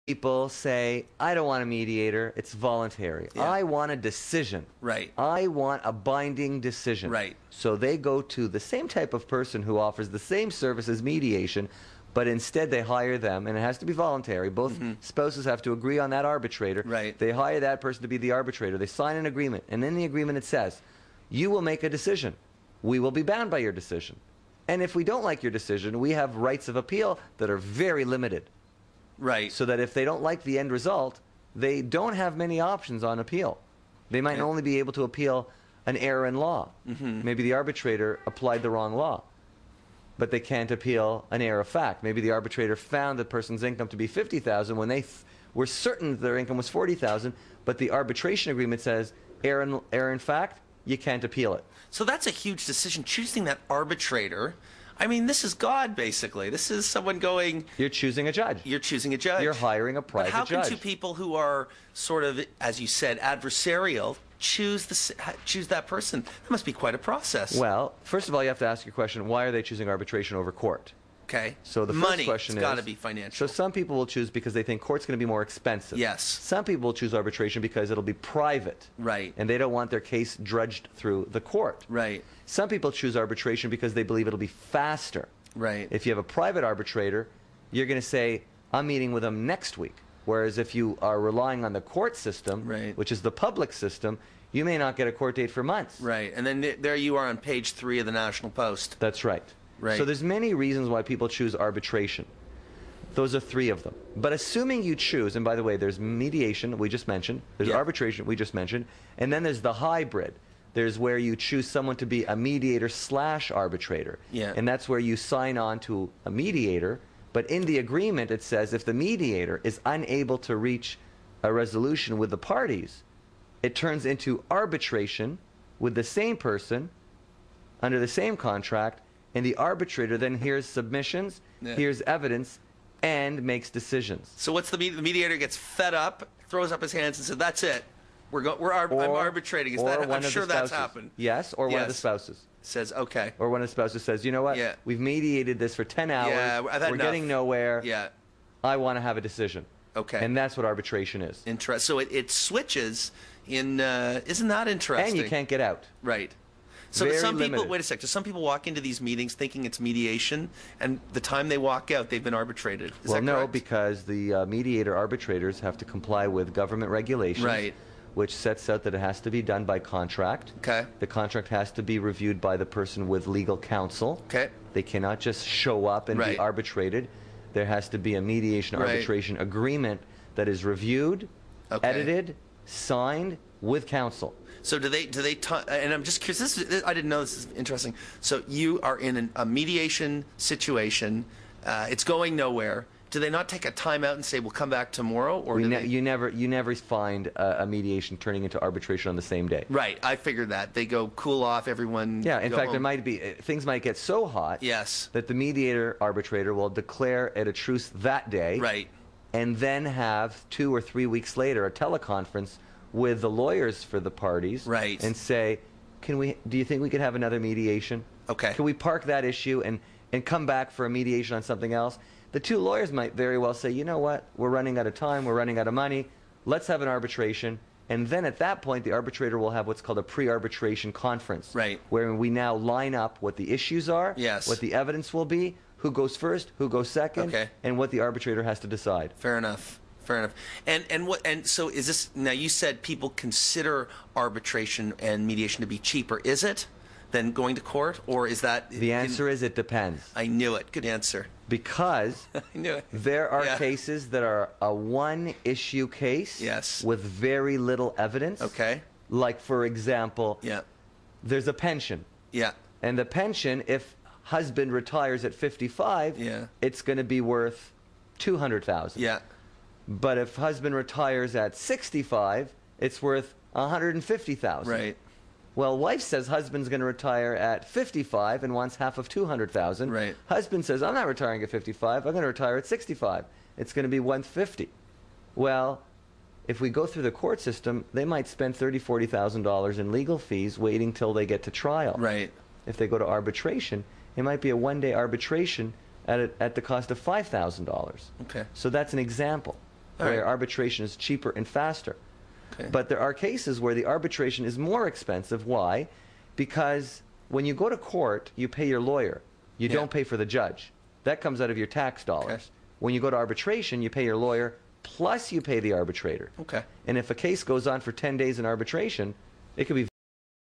people say, I don't want a mediator, it's voluntary. Yeah. I want a decision. Right. I want a binding decision. Right. So they go to the same type of person who offers the same service as mediation, but instead they hire them, and it has to be voluntary. Both spouses have to agree on that arbitrator. Right. They hire that person to be the arbitrator. They sign an agreement, and in the agreement it says, you will make a decision. We will be bound by your decision. And if we don't like your decision, we have rights of appeal that are very limited. Right. So that if they don't like the end result, they don't have many options on appeal. They might only be able to appeal an error in law. Maybe the arbitrator applied the wrong law, but they can't appeal an error of fact. Maybe the arbitrator found the person's income to be $50,000 when they were certain that their income was $40,000, but the arbitration agreement says error in fact, you can't appeal it. So that's a huge decision, choosing that arbitrator. I mean, this is God, basically. This is someone going... You're choosing a judge. You're choosing a judge. You're hiring a private judge. But how can two people who are sort of, as you said, adversarial choose that person? That must be quite a process. Well, first of all, you have to ask your question, why are they choosing arbitration over court? Okay. So the first question is... Money. It's got to be financial. So some people will choose because they think court's going to be more expensive. Yes. Some people will choose arbitration because it'll be private. Right. And they don't want their case drudged through the court. Right. Some people choose arbitration because they believe it'll be faster. Right. If you have a private arbitrator, you're going to say, I'm meeting with them next week. Whereas if you are relying on the court system, which is the public system, you may not get a court date for months. Right. And then there you are on page 3 of the National Post. That's right. Right. So there's many reasons why people choose arbitration. Those are 3 of them. But assuming you choose, and by the way, there's mediation, we just mentioned, there's arbitration, we just mentioned, and then there's the hybrid. There's where you choose someone to be a mediator / arbitrator. Yeah. And that's where you sign on to a mediator, but in the agreement it says if the mediator is unable to reach a resolution with the parties, it turns into arbitration with the same person under the same contract, and the arbitrator then hears submissions, hears evidence, and makes decisions. So what's the mediator gets fed up, throws up his hands, and says, "That's it. I'm arbitrating." Is that? I'm sure that's happened. Yes, or one of the spouses says, "Okay." Or one of the spouses says, "You know what? We've mediated this for 10 hours. I've had We're enough. Getting nowhere. Yeah. I want to have a decision." Okay. And that's what arbitration is. So it switches in. Isn't that interesting? And you can't get out. Right. So Very some people, limited. wait a sec, do some people walk into these meetings thinking it's mediation, and the time they walk out, they've been arbitrated? Is Well, that no, correct? because the mediator arbitrators have to comply with government regulations, which sets out that it has to be done by contract. Okay. The contract has to be reviewed by the person with legal counsel. Okay. They cannot just show up and be arbitrated. There has to be a mediation arbitration agreement that is reviewed, edited, signed with counsel. So do they and I'm just curious, I didn't know, this is interesting. So you are in a mediation situation, it's going nowhere. Do they not take a time out and say, we'll come back tomorrow? Or you never find a mediation turning into arbitration on the same day. Right, I figured that. They go cool off, everyone Yeah, in fact, home. it might be, things might get so hot that the mediator arbitrator will declare it a truce that day. Right. And then have 2 or 3 weeks later a teleconference with the lawyers for the parties, and say, do you think we could have another mediation? Okay. Can we park that issue and come back for a mediation on something else? The 2 lawyers might very well say, you know what, we're running out of time, we're running out of money, let's have an arbitration. And then at that point, the arbitrator will have what's called a pre-arbitration conference, where we now line up what the issues are, what the evidence will be, who goes first, who goes second, and what the arbitrator has to decide. Fair enough. Fair enough. And so is this, now you said people consider arbitration and mediation to be cheaper. Is it than going to court, or is that? The answer is it depends. I knew it. Good answer. Because I knew it. There are cases that are a one-issue case with very little evidence. Okay. Like, for example, there's a pension. Yeah. And the pension, if husband retires at 55, it's going to be worth $200,000. Yeah. But if husband retires at 65, it's worth $150,000. Right. Well, wife says husband's going to retire at 55 and wants half of $200,000. Right. Husband says, I'm not retiring at 55. I'm going to retire at 65. It's going to be $150,000. Well, if we go through the court system, they might spend $30,000, $40,000 in legal fees waiting till they get to trial. Right. If they go to arbitration, it might be a one-day arbitration at the cost of $5,000. Okay. So that's an example. where right. arbitration is cheaper and faster. Okay. But there are cases where the arbitration is more expensive. Why? Because when you go to court, you pay your lawyer. You Yeah. don't pay for the judge. That comes out of your tax dollars. Okay. When you go to arbitration, you pay your lawyer, plus you pay the arbitrator. Okay. And if a case goes on for 10 days in arbitration, it could be